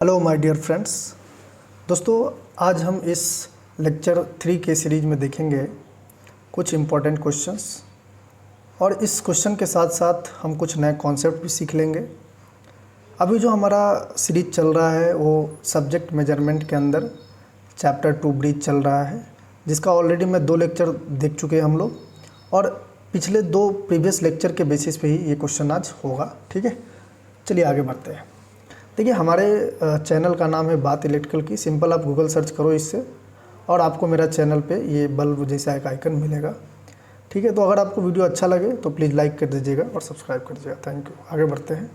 Hello my dear friends. दोस्तों, आज हम इस लेक्चर 3 के सीरीज में देखेंगे कुछ इम्पोर्टेंट क्वेश्चंस और इस क्वेश्चन के साथ साथ हम कुछ नए कॉन्सेप्ट भी सीख लेंगे। अभी जो हमारा सीरीज चल रहा है वो सब्जेक्ट मेजरमेंट के अंदर चैप्टर 2 ब्रीज चल रहा है, जिसका ऑलरेडी मैं 2 लेक्चर देख चुके हैं हम लोग, और पिछले 2 प्रीवियस लेक्चर के बेसिस पे ही ये क्वेश्चन आज होगा। ठीक है, चलिए आगे बढ़ते हैं। देखिए, हमारे चैनल का नाम है बात इलेक्ट्रिकल की। सिंपल आप गूगल सर्च करो इससे और आपको मेरा चैनल पे ये बल्ब जैसा एक आइकन मिलेगा। ठीक है, तो अगर आपको वीडियो अच्छा लगे तो प्लीज़ लाइक कर दीजिएगा और सब्सक्राइब कर दीजिएगा। Thank you. आगे बढ़ते हैं।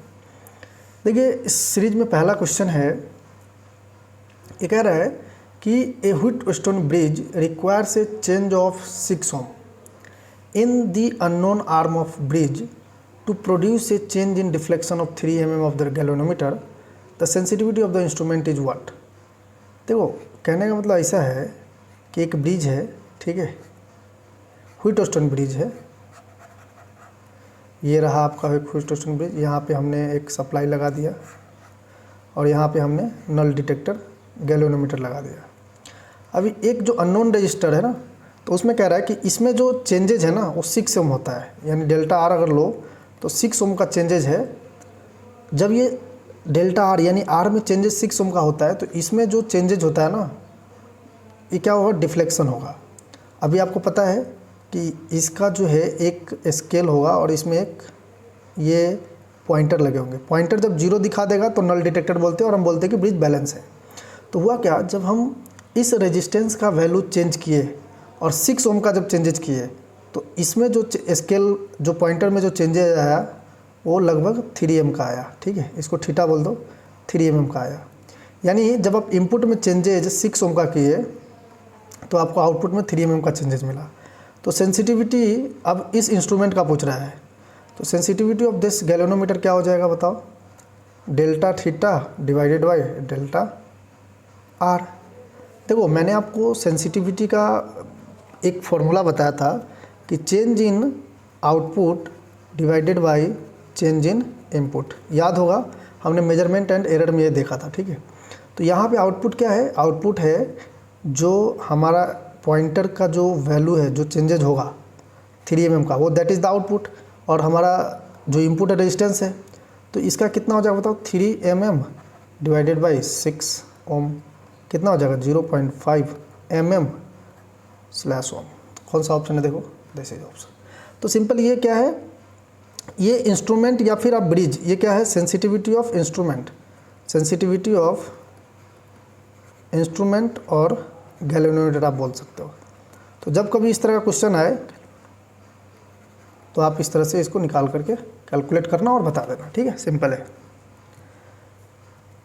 देखिए, इस सीरीज में पहला क्वेश्चन है, ये कह रहा है कि a Wheatstone bridge requires a change of 6 ohm in the unknown arm of bridge to produce a change in deflection of 3 mm of the galvanometer. The sensitivity of the instrument is what. देखो, कहने का मतलब ऐसा है कि एक bridge है, ठीक है, व्हीटस्टोन ब्रिज है। ये रहा आपका एक व्हीटस्टोन ब्रिज। यहाँ पे हमने एक सप्लाई लगा दिया और यहाँ पे हमने नल डिटेक्टर गैल्वेनोमीटर लगा दिया। अभी एक जो अननोन रजिस्टर है ना, तो उसमें कह रहा है कि इसमें जो चेंजेज है ना वो 6 ओम होता है, यानी डेल्टा आर अगर लो तो 6 ओम का चेंजेज है। जब ये डेल्टा आर यानी आर में चेंजेस 6 ओम का होता है, तो इसमें जो चेंजेज होता है ना, ये क्या होगा, डिफ्लेक्शन होगा। अभी आपको पता है कि इसका जो है एक स्केल होगा और इसमें एक ये पॉइंटर लगे होंगे। पॉइंटर जब 0 दिखा देगा तो नल डिटेक्टर बोलते हैं और हम बोलते हैं कि ब्रिज बैलेंस है। तो हुआ क्या, जब हम इस रेजिस्टेंस का वैल्यू चेंज किए और 6 ओम का जब चेंजेज किए, तो इसमें जो स्केल जो पॉइंटर में जो चेंजेज आया वो लगभग 3 mm का आया। ठीक है, इसको थीटा बोल दो, 3 mm का आया। यानी जब आप इनपुट में चेंजेज 6 ओम का किए तो आपको आउटपुट में 3 mm का चेंजेज मिला। तो सेंसिटिविटी अब इस इंस्ट्रूमेंट का पूछ रहा है, तो सेंसिटिविटी ऑफ दिस गैल्वेनोमीटर क्या हो जाएगा बताओ, delta theta divided by delta R. देखो, मैंने आपको सेंसिटिविटी का एक फॉर्मूला बताया था कि change in output divided by change in input. याद होगा, हमने मेजरमेंट एंड एरर में ये देखा था। ठीक है, तो यहाँ पे आउटपुट क्या है, आउटपुट है जो हमारा पॉइंटर का जो वैल्यू है, जो चेंजेज होगा 3 mm का, वो दैट इज़ द आउटपुट। और हमारा जो इनपुट है रेजिस्टेंस है, तो इसका कितना हो जाएगा बताओ, 3 mm डिवाइडेड बाई 6 ओम, कितना हो जाएगा 0.5 mm स्लैश ओम। कौन सा ऑप्शन है, देखो दिस इज ऑप्शन। तो सिंपल ये क्या है, ये इंस्ट्रूमेंट या फिर आप ब्रिज, ये क्या है, sensitivity of instrument, sensitivity of instrument और गैल्वेनोमीटर आप बोल सकते हो। तो जब कभी इस तरह का क्वेश्चन आए तो आप इस तरह से इसको निकाल करके कैलकुलेट करना और बता देना। ठीक है, सिंपल है।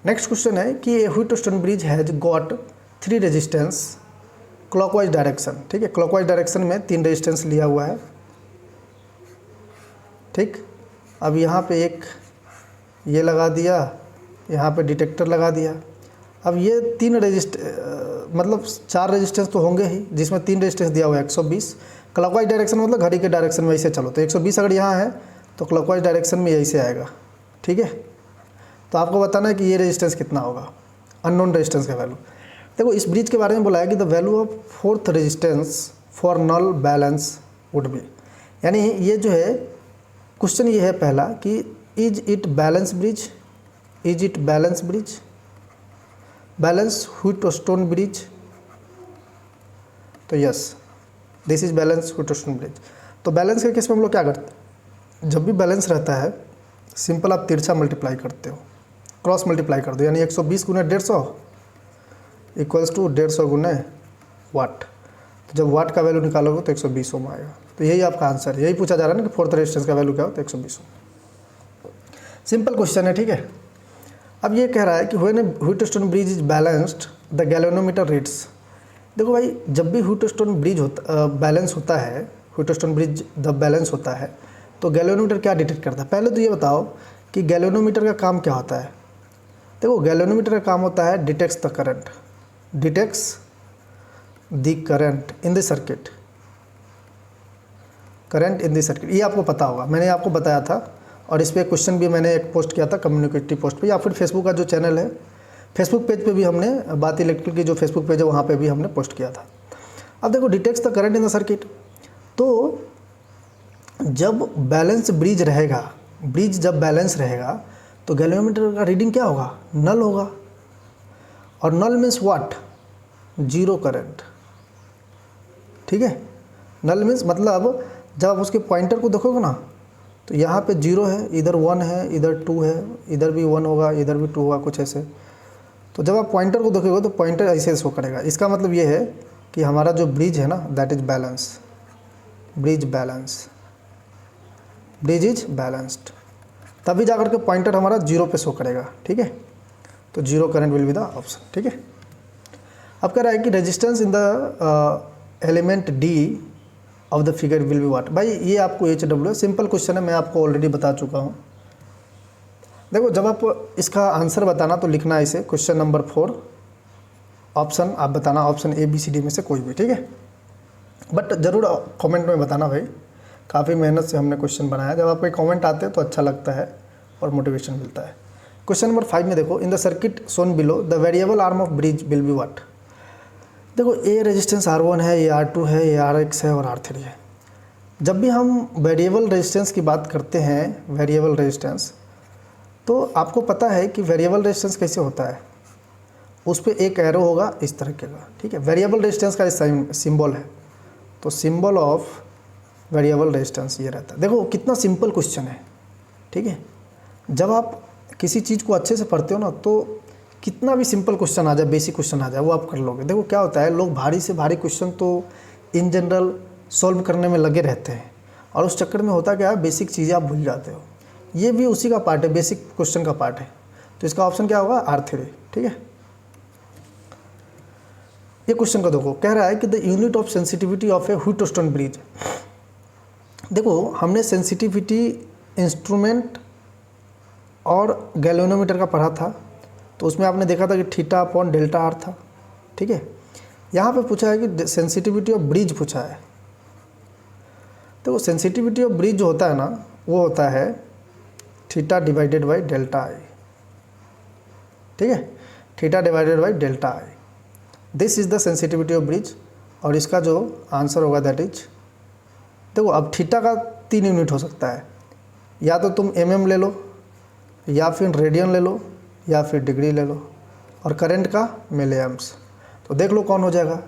नेक्स्ट क्वेश्चन है कि a Wheatstone bridge has got 3 resistance clockwise direction. ठीक है, क्लॉकवाइज डायरेक्शन में 3 रेजिस्टेंस लिया हुआ है। ठीक, अब यहाँ पे एक ये लगा दिया, यहाँ पे डिटेक्टर लगा दिया। अब ये 3 मतलब 4 रेजिस्टेंस तो होंगे ही, जिसमें 3 रेजिस्टेंस दिया हुआ है 120। क्लॉकवाइज डायरेक्शन मतलब घड़ी के डायरेक्शन में ऐसे चलो, तो 120 अगर यहाँ है तो क्लॉकवाइज डायरेक्शन में यही से आएगा। ठीक है, तो आपको बताना है कि ये रेजिस्टेंस कितना होगा, अननोन रेजिस्टेंस का वैल्यू। देखो, इस ब्रिज के बारे में बोला है कि the value of 4th resistance for null balance would be. यानी ये जो है क्वेश्चन ये है पहला कि is it balance bridge, is it balance bridge, balance Wheatstone bridge. तो yes, this is balance Wheatstone bridge. तो बैलेंस के केस में हम लोग क्या करते हैं, जब भी बैलेंस रहता है सिंपल आप तिरछा मल्टीप्लाई करते हो, क्रॉस मल्टीप्लाई कर दो, यानी 120 गुना 150 इक्वल्स टू 150 गुना वाट। तो जब वाट का वैल्यू निकालोगे तो 120 ओम आएगा। तो यही आपका आंसर है। यही पूछा जा रहा है ना कि 4th रेजिस्टेंस का वैल्यू क्या हो, तो 120 ओम। सिंपल क्वेश्चन है। ठीक है, अब ये कह रहा है कि when Wheatstone bridge is balanced the galvanometer reads. देखो भाई, जब भी व्हीटस्टोन ब्रिज बैलेंस होता है, व्हीटस्टोन ब्रिज जब बैलेंस होता है तो गैल्वेनोमीटर क्या डिटेक्ट करता है। पहले तो ये बताओ कि गैल्वेनोमीटर का काम क्या होता है। देखो, गैल्वेनोमीटर का काम होता है detects the current, detects the current in the circuit, current in the circuit. ये आपको पता होगा, मैंने आपको बताया था और इस पर क्वेश्चन भी मैंने एक पोस्ट किया था कम्युनिकेटिव पोस्ट पे, या फिर फेसबुक का जो चैनल है फेसबुक पेज पे भी हमने बात इलेक्ट्रिकल की जो फेसबुक पेज है वहाँ पे भी हमने पोस्ट किया था। अब देखो detects the current in the circuit, तो जब बैलेंस ब्रिज रहेगा, ब्रिज जब बैलेंस रहेगा तो गैल्वेनोमीटर का रीडिंग क्या होगा, नल होगा। और नल मीन्स व्हाट, जीरो करंट, ठीक है। नल मीन्स मतलब जब आप उसके पॉइंटर को देखोगे ना तो यहाँ पे जीरो है, इधर 1 है, इधर 2 है, इधर भी 1 होगा, इधर भी 2 होगा, कुछ ऐसे। तो जब आप पॉइंटर को देखोगे तो पॉइंटर ऐसे शो करेगा। इसका मतलब ये है कि हमारा जो ब्रिज है ना that is balance, bridge balance, bridge is balanced, तभी जाकर के पॉइंटर हमारा जीरो पे शो करेगा, ठीक है। तो zero current will be the option, ठीक है। अब कह रहा है कि resistance in the element D of the figure will be what. भाई ये आपको HW सिंपल क्वेश्चन है, मैं आपको ऑलरेडी बता चुका हूँ। देखो जब आप इसका आंसर बताना तो लिखना है इसे क्वेश्चन नंबर 4 ऑप्शन, आप बताना ऑप्शन ABCD में से कोई भी, ठीक है। बट ज़रूर कमेंट में बताना भाई, काफ़ी मेहनत से हमने क्वेश्चन बनाया। जब आपके कमेंट आते हैं तो अच्छा लगता है और मोटिवेशन मिलता है। क्वेश्चन नंबर 5 में देखो, in the circuit shown below the variable arm of bridge will be what. देखो ये रेजिस्टेंस R1 है, ये R2 है, ये RX है और R3 है। जब भी हम वेरिएबल रेजिस्टेंस की बात करते हैं, वेरिएबल रेजिस्टेंस, तो आपको पता है कि वेरिएबल रेजिस्टेंस कैसे होता है, उस पर एक एरो होगा इस तरह के का, ठीक है। वेरिएबल रेजिस्टेंस का सिंबल है, तो सिंबल ऑफ वेरिएबल रेजिस्टेंस ये रहता है। देखो कितना सिंपल क्वेश्चन है, ठीक है। जब आप किसी चीज़ को अच्छे से पढ़ते हो ना तो कितना भी सिंपल क्वेश्चन आ जाए, बेसिक क्वेश्चन आ जाए, वो आप कर लोगे। देखो क्या होता है, लोग भारी से भारी क्वेश्चन तो इन जनरल सॉल्व करने में लगे रहते हैं और उस चक्कर में होता क्या है, बेसिक चीज़ें आप भूल जाते हो। ये भी उसी का पार्ट है, बेसिक क्वेश्चन का पार्ट है। तो इसका ऑप्शन क्या होगा, R3, ठीक है। ये क्वेश्चन का देखो, कह रहा है कि the unit of sensitivity of A Wheatstone bridge. देखो हमने सेंसिटिविटी इंस्ट्रूमेंट और गैल्वेनोमीटर का पढ़ा था, तो उसमें आपने देखा था कि θ/Δr था, ठीक है। यहाँ पे पूछा है कि सेंसिटिविटी ऑफ ब्रिज पूछा है। तो सेंसिटिविटी ऑफ ब्रिज जो होता है ना, वो होता है θ/Δi, ठीक है, θ/Δi। This is the sensitivity of bridge, और इसका जो आंसर होगा दैट इज, देखो अब थीटा का 3 यूनिट हो सकता है, या तो तुम mm ले लो, या फिर रेडियन ले लो, या फिर डिग्री ले लो, और करंट का मिलीएम्स। तो देख लो कौन हो जाएगा।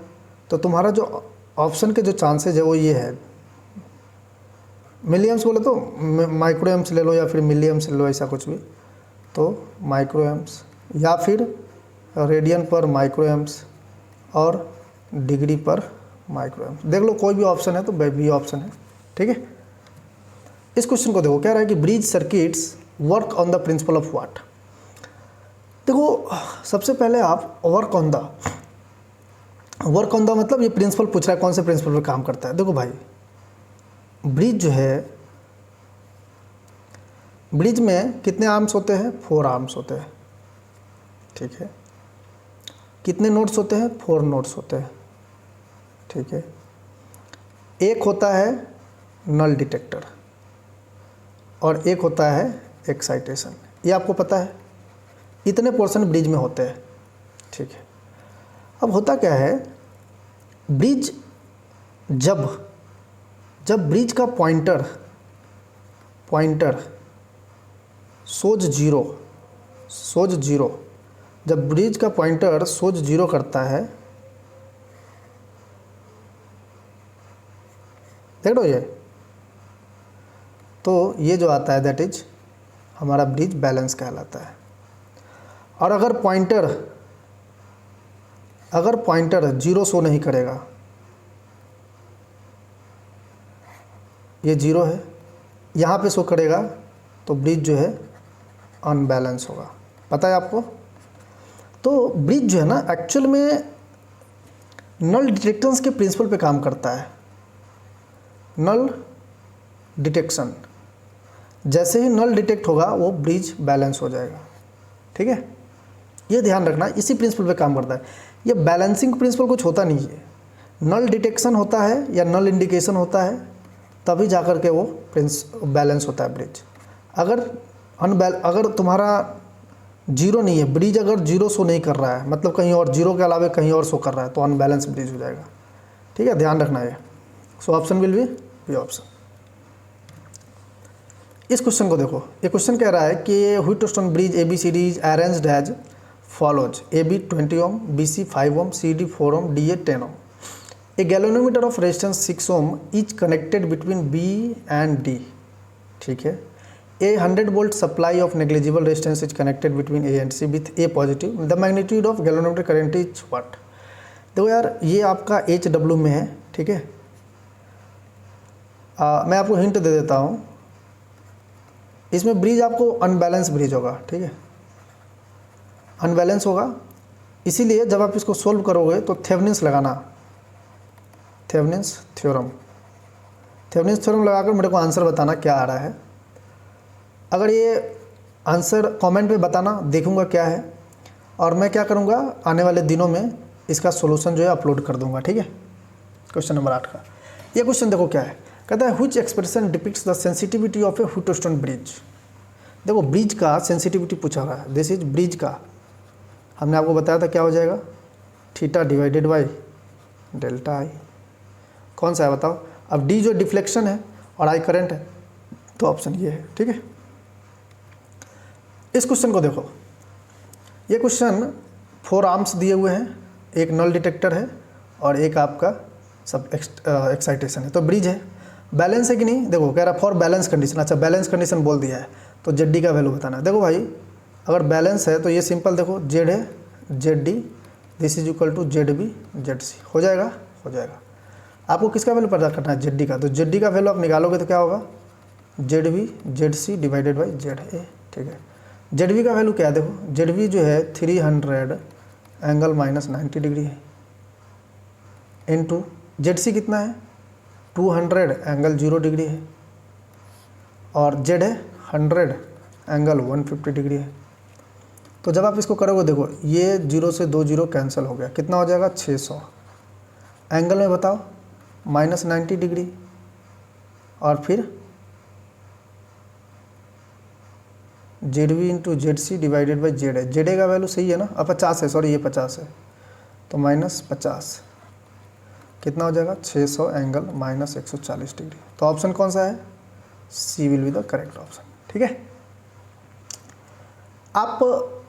तो तुम्हारा जो ऑप्शन के जो चांसेज है वो ये है, मिलीएम्स बोले तो माइक्रोएम्स ले लो या फिर मिलीएम्स ले लो, ऐसा कुछ भी। तो माइक्रोएम्स या फिर रेडियन पर माइक्रोएम्स और डिग्री पर माइक्रोएम्स, देख लो कोई भी ऑप्शन है तो बी ऑप्शन है, ठीक है। इस क्वेश्चन को देखो, कह रहा है कि bridge circuits work on the principle of what. देखो सबसे पहले आप वर्क ऑन द मतलब ये प्रिंसिपल पूछ रहा है, कौन से प्रिंसिपल पर काम करता है। देखो भाई ब्रिज जो है, ब्रिज में कितने आर्म्स होते हैं, 4 आर्म्स होते हैं, ठीक है। कितने नोड्स होते हैं, 4 नोड्स होते हैं, ठीक है। एक होता है नल डिटेक्टर और एक होता है एक्साइटेशन, ये आपको पता है। इतने पोर्शन ब्रिज में होते हैं, ठीक है। अब होता क्या है, ब्रिज जब ब्रिज का पॉइंटर सोज जीरो, जब ब्रिज का पॉइंटर सोज जीरो करता है, देख लो ये, तो ये जो आता है दैट इज हमारा ब्रिज बैलेंस कहलाता है। और अगर पॉइंटर जीरो शो नहीं करेगा, ये जीरो है, यहाँ पे शो करेगा, तो ब्रिज जो है अनबैलेंस होगा, पता है आपको। तो ब्रिज जो है ना एक्चुअल में नल डिटेक्टेंस के प्रिंसिपल पे काम करता है। नल डिटेक्शन, जैसे ही नल डिटेक्ट होगा वो ब्रिज बैलेंस हो जाएगा, ठीक है। ये ध्यान रखना, इसी प्रिंसिपल पे काम करता है। ये बैलेंसिंग प्रिंसिपल कुछ होता नहीं है, नल डिटेक्शन होता है या नल इंडिकेशन होता है, तभी जाकर के वो बैलेंस होता है ब्रिज। अगर तुम्हारा जीरो नहीं है, ब्रिज अगर जीरो शो नहीं कर रहा है मतलब कहीं और जीरो के अलावा कहीं और शो कर रहा है तो अनबैलेंस ब्रिज हो जाएगा। ठीक है, ध्यान रखना है। So option will be option. इस क्वेश्चन को देखो, ये क्वेश्चन कह रहा है कि Wheatstone bridge ABCD is arranged as follows: AB 20 ohm, BC 5 ohm, CD 4 ohm, DA 10 ohm. A galvanometer of resistance 6 ohm is connected between B and D. ठीक है, A 100 volt supply of negligible resistance is connected between A and C with A positive. The magnitude of galvanometer current is what? देखो यार, ये आपका HW में है। ठीक है, मैं आपको हिंट दे देता हूँ, इसमें ब्रिज आपको अनबैलेंस ब्रिज होगा। ठीक है, अनबैलेंस होगा, इसीलिए जब आप इसको सोल्व करोगे तो थेवेनिन्स लगाना, थेवेनिन्स थ्योरम। थेवेनिन्स थ्योरम लगाकर मेरे को आंसर बताना क्या आ रहा है। अगर ये आंसर कमेंट में बताना, देखूंगा क्या है, और मैं क्या करूंगा आने वाले दिनों में इसका सॉल्यूशन जो है अपलोड कर दूंगा। ठीक है, क्वेश्चन नंबर 8 का ये क्वेश्चन देखो क्या है, कहता है which expression depicts the sensitivity of A Wheatstone bridge. देखो ब्रिज का सेंसिटिविटी पूछा रहा है, दिस इज ब्रिज का। हमने आपको बताया था क्या हो जाएगा, थीटा डिवाइडेड बाई डेल्टा आई। कौन सा है बताओ। अब डी जो डिफ्लेक्शन है और आई करंट है, तो ऑप्शन ये है। ठीक है, इस क्वेश्चन को देखो, ये क्वेश्चन 4 आर्म्स दिए हुए हैं, एक नल डिटेक्टर है और एक आपका सब एक्साइटेशन है, तो ब्रिज है। बैलेंस है कि नहीं, देखो कह रहा फॉर बैलेंस कंडीशन। अच्छा, बैलेंस कंडीशन बोल दिया है तो जेड डी का वैल्यू बताना है। देखो भाई, अगर बैलेंस है तो ये सिंपल देखो, जेड है Z D, this is equal to Z B Z C, हो जाएगा, हो जाएगा। आपको किसका वैल्यू पता करना है, जेड डी का, तो जेड डी का वैल्यू आप निकालोगे तो क्या होगा, Z B Z C divided by Z A. ठीक है, जेड बी का वैल्यू क्या है, देखो जेड बी जो है 300 एंगल माइनस 90 डिग्री है, इनटू जेड सी कितना है 200 एंगल 0 डिग्री है, और जेड है 100 एंगल 150 डिग्री है। तो जब आप इसको करोगे देखो, ये 0 से 2 0 कैंसिल हो गया, कितना हो जाएगा 600। एंगल में बताओ माइनस 90 डिग्री, और फिर Z V into Z C divided by Z है। जेड ए का वैल्यू सही है ना, अब 50 है, सॉरी ये 50 है, तो माइनस 50 कितना हो जाएगा 600 एंगल माइनस 140 डिग्री। तो ऑप्शन कौन सा है, C will be the correct option. ठीक है, आप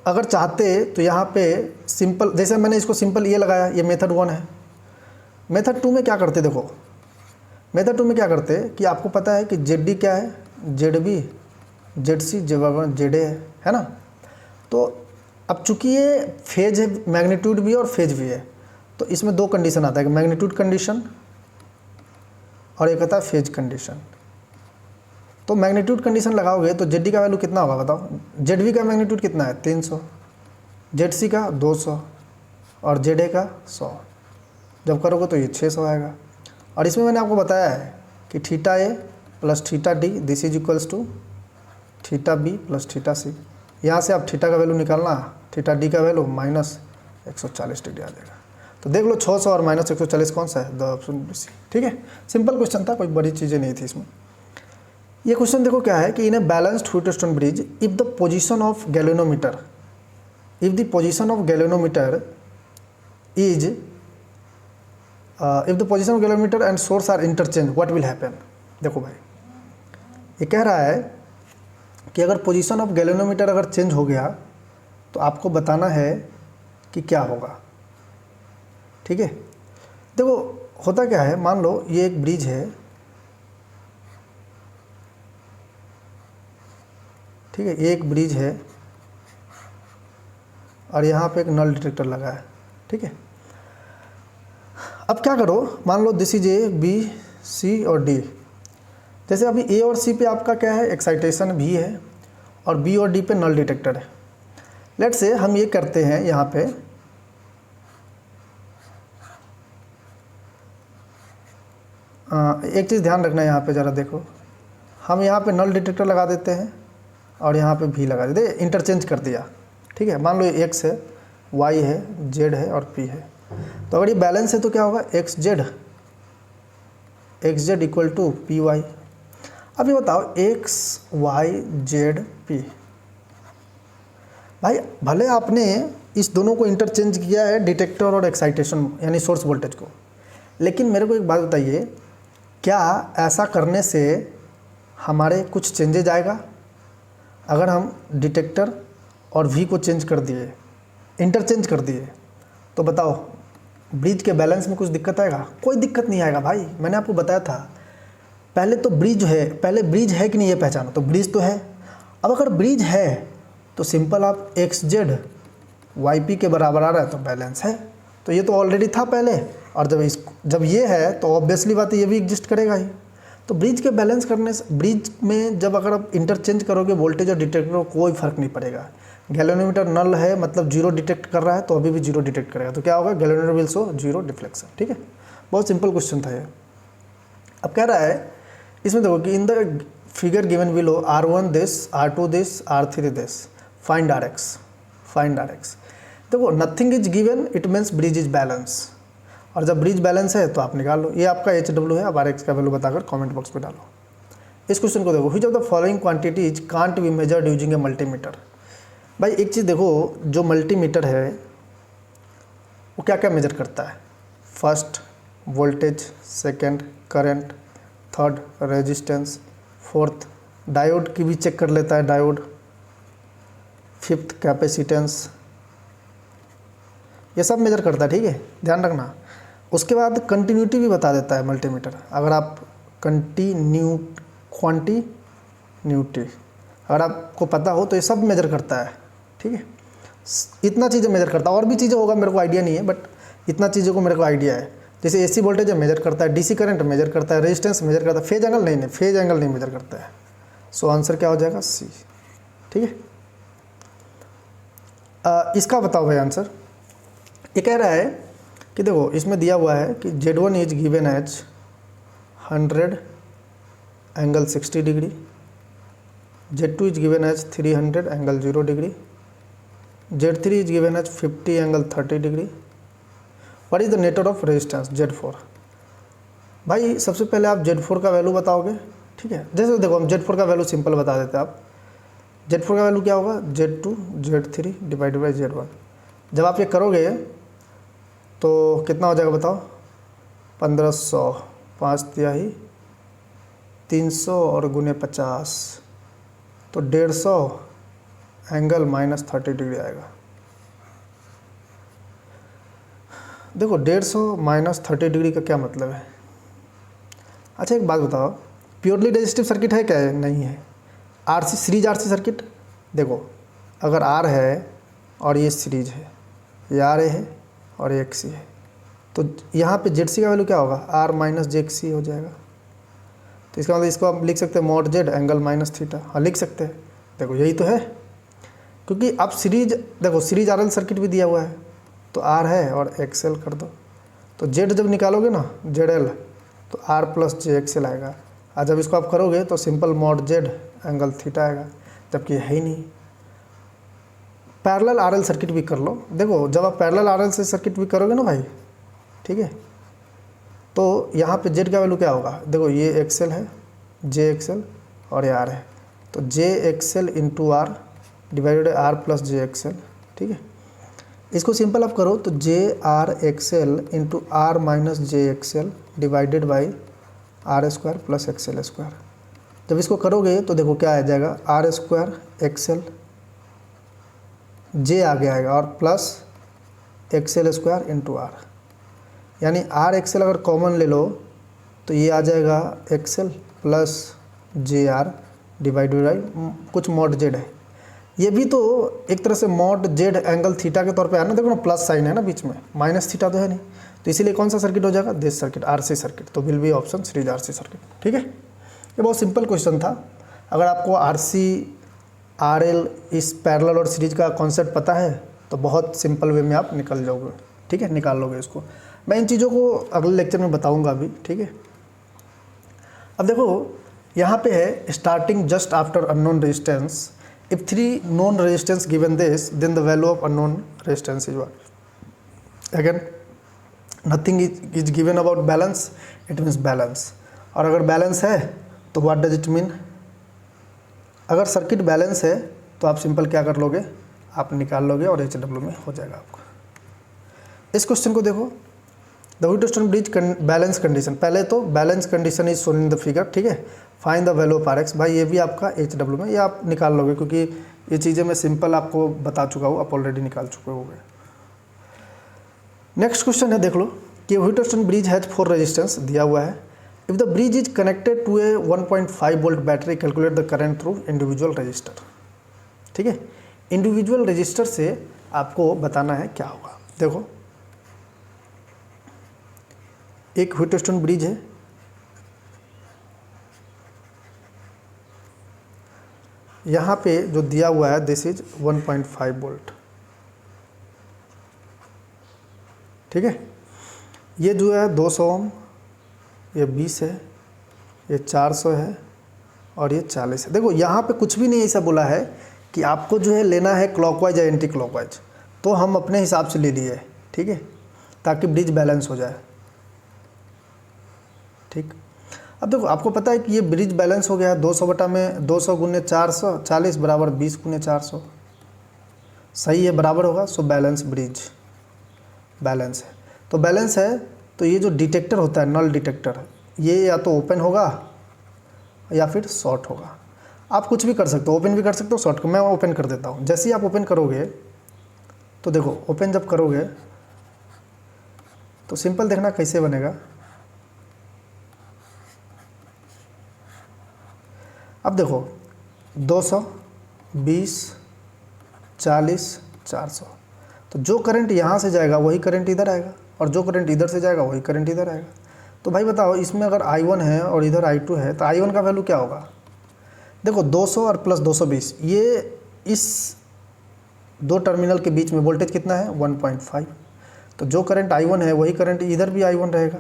अगर चाहते तो यहाँ पे सिंपल, जैसे मैंने इसको सिंपल ये लगाया, ये मेथड 1 है। मेथड 2 में क्या करते, देखो मेथड 2 में क्या करते कि आपको पता है कि जेड डी क्या है, Z B Z C Z A है ना। तो अब चूंकि ये फेज है, मैग्नीट्यूड भी है और फेज भी है, तो इसमें 2 कंडीशन आता है, मैग्नीट्यूड कंडीशन और एक आता है फेज कंडीशन। तो मैग्नीट्यूड कंडीशन लगाओगे तो जेड डी का वैल्यू कितना होगा बताओ, जेड वी का मैग्नीट्यूड कितना है 300, जेड सी का 200 और जेड ए का 100। जब करोगे तो ये 600 आएगा। और इसमें मैंने आपको बताया है कि theta A plus theta D this is equals to theta B plus theta C. यहाँ से आप थीटा का वैल्यू निकालना, थीटा डी का वैल्यू माइनस 140 डिग्री आ जाएगा। तो देख लो 600 और माइनस 140 कौन सा है, द ऑप्शन सी। ठीक है, सिंपल क्वेश्चन था, कोई बड़ी चीज़ें नहीं थी इसमें। ये क्वेश्चन देखो क्या है कि in a balanced Wheatstone bridge if the position of galvanometer, if the position of galvanometer is if the position of galvanometer and source are interchange what will happen. देखो भाई, ये कह रहा है कि अगर पोजीशन ऑफ गैल्वेनोमीटर अगर change हो गया तो आपको बताना है कि क्या होगा। ठीक है, देखो होता क्या है, मान लो ये एक ब्रिज है, ठीक है, ये एक ब्रिज है और यहाँ पे एक नल डिटेक्टर लगा है। ठीक है, अब क्या करो, मान लो this is A B C और डी। जैसे अभी ए और सी पे आपका क्या है, एक्साइटेशन भी है, और बी और डी पे नल डिटेक्टर है। लेट्स से हम ये करते हैं, यहाँ पे एक चीज़ ध्यान रखना है, यहाँ पे ज़रा देखो, हम यहाँ पे नल डिटेक्टर लगा देते हैं और यहाँ पे भी लगा देते, इंटरचेंज कर दिया। ठीक है, मान लो ये एक्स है, वाई है, जेड है और पी है। तो अगर ये बैलेंस है तो क्या होगा, X Z equal to P Y. अब ये बताओ एक्स वाई जेड पी, भाई भले आपने इस दोनों को इंटरचेंज किया है, डिटेक्टर और एक्साइटेशन यानी सोर्स वोल्टेज को, लेकिन मेरे को एक बात बताइए, क्या ऐसा करने से हमारे कुछ चेंजेज आएगा? अगर हम डिटेक्टर और वी को चेंज कर दिए, इंटरचेंज कर दिए, तो बताओ ब्रिज के बैलेंस में कुछ दिक्कत आएगा? कोई दिक्कत नहीं आएगा भाई। मैंने आपको बताया था, पहले तो ब्रिज है, पहले ब्रिज है कि नहीं ये पहचानो। तो ब्रिज तो है। अब अगर ब्रिज है तो सिंपल आप एक्स जेड वाई पी के बराबर आ रहा है तो बैलेंस है। तो ये तो ऑलरेडी था पहले, और जब ये है तो ऑब्वियसली बात है ये भी एग्जिस्ट करेगा ही। तो ब्रिज के बैलेंस करने से, ब्रिज में जब अगर आप इंटरचेंज करोगे वोल्टेज और डिटेक्टर को, कोई फ़र्क नहीं पड़ेगा। गैल्वेनोमीटर नल है मतलब जीरो डिटेक्ट कर रहा है तो अभी भी जीरो डिटेक्ट करेगा। तो क्या होगा? Galvanometer will show zero deflection. ठीक है, बहुत सिंपल क्वेश्चन था ये। अब कह रहा है इसमें देखो कि in the figure given below R1 this, R2 this, R3 this, find RX, find RX। देखो nothing is given, it means bridge is balance, और जब ब्रिज बैलेंस है तो आप निकाल लो। ये आपका HW है। अब RX का वैल्यू बताकर कमेंट बॉक्स में डालो। इस क्वेश्चन को देखो, which of the following quantities can't be measured using A multimeter. भाई एक चीज़ देखो, जो मल्टीमीटर है वो क्या क्या मेजर करता है? First voltage, second current, third resistance, fourth diode की भी चेक कर लेता है, डायोड, फिफ्थ कैपेसिटेंस, ये सब मेजर करता है। ठीक है, ध्यान रखना। उसके बाद कंटिन्यूटी भी बता देता है मल्टीमीटर। अगर आप क्वांटिन्यूटी अगर आपको पता हो तो ये सब मेजर करता है। ठीक है, इतना चीज़ें मेजर करता है, और भी चीज़ें होगा मेरे को आइडिया नहीं है, बट इतना चीज़ों को मेरे को आइडिया है। जैसे AC वोल्टेज मेजर करता है, DC करंट मेजर करता है, रेजिस्टेंस मेजर करता है, फेज एंगल नहीं, फेज एंगल नहीं मेजर करता है। सो आंसर क्या हो जाएगा? C। ठीक है, इसका बताओ भाई आंसर। ये कह रहा है कि देखो इसमें दिया हुआ है कि Z1 is given as 100 angle 60 degree, Z2 is given as 300 angle 0 degree, Z3 is given as 50 angle 30 degree. What is the nature of resistance Z4? भाई सबसे पहले आप Z4 का वैल्यू बताओगे। ठीक है, जैसे देखो हम Z4 का वैल्यू सिंपल बता देते हैं। आप Z4 का वैल्यू क्या होगा? Z2 Z3 divided by Z1। जब आप ये करोगे तो कितना हो जाएगा बताओ? 1500, 5/3 300 और गुने 50 तो 150 एंगल -30 डिग्री आएगा। देखो 150 -30 डिग्री का क्या मतलब है? अच्छा एक बात बताओ, प्योरली रेजिस्टिव सर्किट है क्या? नहीं है। RC सीरीज RC सर्किट, देखो अगर R है और ये सीरीज है, ये RA है और ये XC है, तो यहाँ पे ZC का वैल्यू क्या होगा? R - JXC हो जाएगा। तो इसका मतलब इसको आप लिख सकते हैं mod Z एंगल -θ। हाँ लिख सकते हैं। देखो यही तो है, क्योंकि अब सीरीज, देखो सीरीज RL सर्किट भी दिया हुआ है, तो R है और XL कर दो, तो Z जब निकालोगे ना ZL तो R + JXL आएगा। और जब इसको आप करोगे तो सिंपल mod Z एंगल θ आएगा, जबकि है ही नहीं। पैरेलल RL सर्किट भी कर लो। देखो जब आप पैरेलल RL से सर्किट भी करोगे ना भाई, ठीक है, तो यहाँ पे Z का वैल्यू क्या होगा? देखो ये XL है, JXL और ये R है, तो JXL × R divided R + JXL। ठीक है, इसको सिंपल आप करो तो JRXL × R - JXL divided by R² + XL²। जब इसको करोगे तो देखो क्या आ जाएगा? R² XL, J आगे आएगा और प्लस XL² × R, यानी RXL अगर कॉमन ले लो तो ये आ जाएगा XL + JR डिवाइडेड बाई कुछ mod Z है। ये भी तो एक तरह से mod Z एंगल θ के तौर पे है ना। देखो ना प्लस साइन है ना बीच में, -θ तो है नहीं, तो इसीलिए कौन सा सर्किट हो जाएगा? This circuit, RC circuit. तो will be option series RC circuit. ठीक है, ये बहुत सिंपल क्वेश्चन था। अगर आपको RC RL इस पैरेलल और सीरीज का कॉन्सेप्ट पता है तो बहुत सिंपल वे में आप निकल जाओगे। ठीक है, निकाल लोगे इसको। मैं इन चीज़ों को अगले लेक्चर में बताऊंगा अभी। ठीक है, अब देखो यहाँ पे है starting just after unknown resistance, if 3 known resistance given this then the value of unknown resistance is what? Again nothing is given about balance, it means balance। और अगर बैलेंस है तो what does it mean? अगर circuit balance है तो आप simple क्या कर लोगे? आप निकाल लोगे और HW में हो जाएगा आपका। इस क्वेश्चन को देखो, the Wheatstone bridge balance condition, पहले तो balance condition is shown in the figure, ठीक है। Find the value of RX, भाई ये भी आपका HW में, ये आप निकाल लोगे क्योंकि ये चीज़ें मैं सिंपल आपको बता चुका हूँ, आप ऑलरेडी निकाल चुके होगे। नेक्स्ट क्वेश्चन है, देख लो कि व्हीटस्टोन ब्रिज हैज 4 रेजिस्टेंस दिया हुआ है। If the bridge is connected to a 1.5 volt battery, calculate the current through individual resistor, ठीक है। इंडिविजुअल रजिस्टर से आपको बताना है क्या होगा। देखो एक व्हीटस्टोन ब्रिज है, यहाँ पे जो दिया हुआ है दिस इज 1.5 वोल्ट, ठीक है। ये जो है 200 ओम, ये 20 है, ये 400 है और ये 40 है। देखो यहाँ पे कुछ भी नहीं ऐसा बोला है कि आपको जो है लेना है क्लॉकवाइज या एंटी क्लॉकवाइज, तो हम अपने हिसाब से ले लिए, ठीक है, ताकि ब्रिज बैलेंस हो जाए, ठीक। अब देखो आपको पता है कि ये ब्रिज बैलेंस हो गया है 200 बटा में 200 गुने 440 बराबर 20 गुने 400, सही है, बराबर होगा। सो बैलेंस ब्रिज बैलेंस है, तो बैलेंस है तो ये जो डिटेक्टर होता है नल डिटेक्टर, ये या तो ओपन होगा या फिर शॉर्ट होगा। आप कुछ भी कर सकते हो, ओपन भी कर सकते हो, शॉर्ट। मैं ओपन कर देता हूँ। जैसे ही आप ओपन करोगे तो देखो, ओपन जब करोगे तो सिंपल देखना कैसे बनेगा। अब देखो 200, 20, 40, 400, तो जो करंट यहाँ से जाएगा वही करंट इधर आएगा, और जो करंट इधर से जाएगा वही करंट इधर आएगा। तो भाई बताओ, इसमें अगर I1 है और इधर I2 है तो I1 का वैल्यू क्या होगा। देखो 200 और प्लस 220, ये इस दो टर्मिनल के बीच में वोल्टेज कितना है 1.5, तो जो करंट I1 है वही करंट इधर भी I1 रहेगा।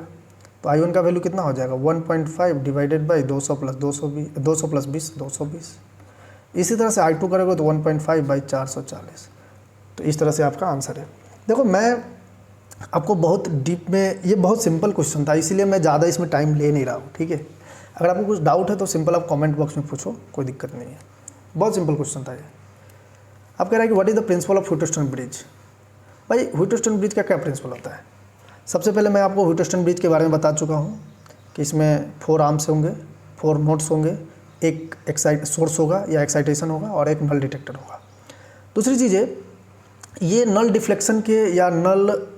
तो I1 का वैल्यू कितना हो जाएगा 1.5 डिवाइडेड बाई 200 प्लस 20, 220। इसी तरह से I2 करेंगे तो 1.5 बाई 440। तो इस तरह से आपका आंसर है। देखो मैं आपको बहुत डीप में, ये बहुत सिंपल क्वेश्चन था इसीलिए मैं ज़्यादा इसमें टाइम ले नहीं रहा हूँ, ठीक है। अगर आपको कुछ डाउट है तो सिंपल आप कमेंट बॉक्स में पूछो, कोई दिक्कत नहीं है। बहुत सिंपल क्वेश्चन था ये। आप कह रहे हैं कि what is the principle of Wheatstone bridge. भाई व्हीटस्टोन ब्रिज का क्या प्रिंसिपल होता है। सबसे पहले मैं आपको व्हीटस्टोन ब्रिज के बारे में बता चुका हूँ कि इसमें 4 आर्म्स होंगे, 4 नोड्स होंगे, एक सोर्स होगा या एक्साइटेशन होगा और एक नल डिटेक्टर होगा। दूसरी चीज़ है, ये नल डिफ्लेक्शन के या नल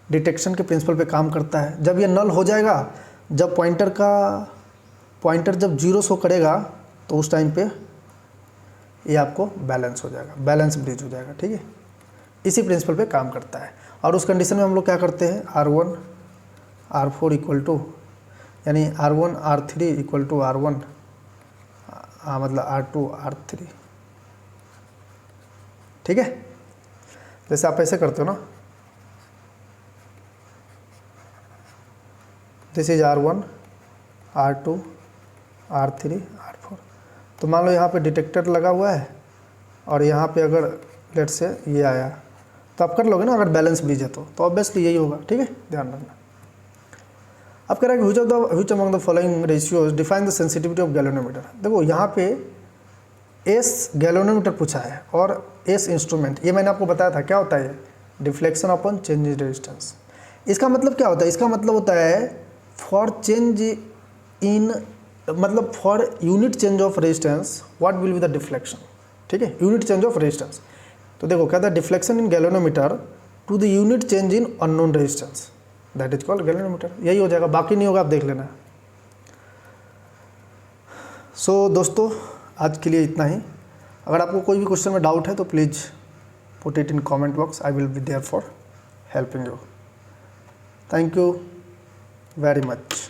डिटेक्शन के प्रिंसिपल पे काम करता है। जब ये नल हो जाएगा, जब पॉइंटर जब 0 शो करेगा तो उस टाइम पे ये आपको बैलेंस हो जाएगा, बैलेंस ब्रिज हो जाएगा, ठीक है। इसी प्रिंसिपल पे काम करता है। और उस कंडीशन में हम लोग क्या करते हैं, R1 R4 इक्वल टू, यानी R1 R3 equal to R1 मतलब R2 R3, ठीक है। जैसे आप ऐसे करते हो ना, this is R1 R2 R3 R4। तो मान लो यहाँ पे डिटेक्टर लगा हुआ है और यहाँ पे अगर लेट से ये आया तो आप कर लोगे ना, अगर बैलेंस ब्रिज है तो ऑब्वियसली यही होगा, ठीक है, ध्यान रखना। अब कह रहा है कि which among the following ratios define the sensitivity of galvanometer. देखो यहाँ पे एस गैल्वेनोमीटर पूछा है और एस इंस्ट्रूमेंट, ये मैंने आपको बताया था क्या होता है, deflection upon change in resistance. इसका मतलब क्या होता है, इसका मतलब होता है फॉर चेंज इन, मतलब for unit change of resistance what will be the deflection, ठीक है, यूनिट चेंज ऑफ रेजिस्टेंस। तो देखो कहता है deflection in galvanometer to the unit change in unknown resistance, that is called galvanometer. यही हो जाएगा, बाकी नहीं होगा, आप देख लेना। सो दोस्तों आज के लिए इतना ही। अगर आपको कोई भी क्वेश्चन में डाउट है तो please put it in comment box, I will be there for helping you. Thank you very much.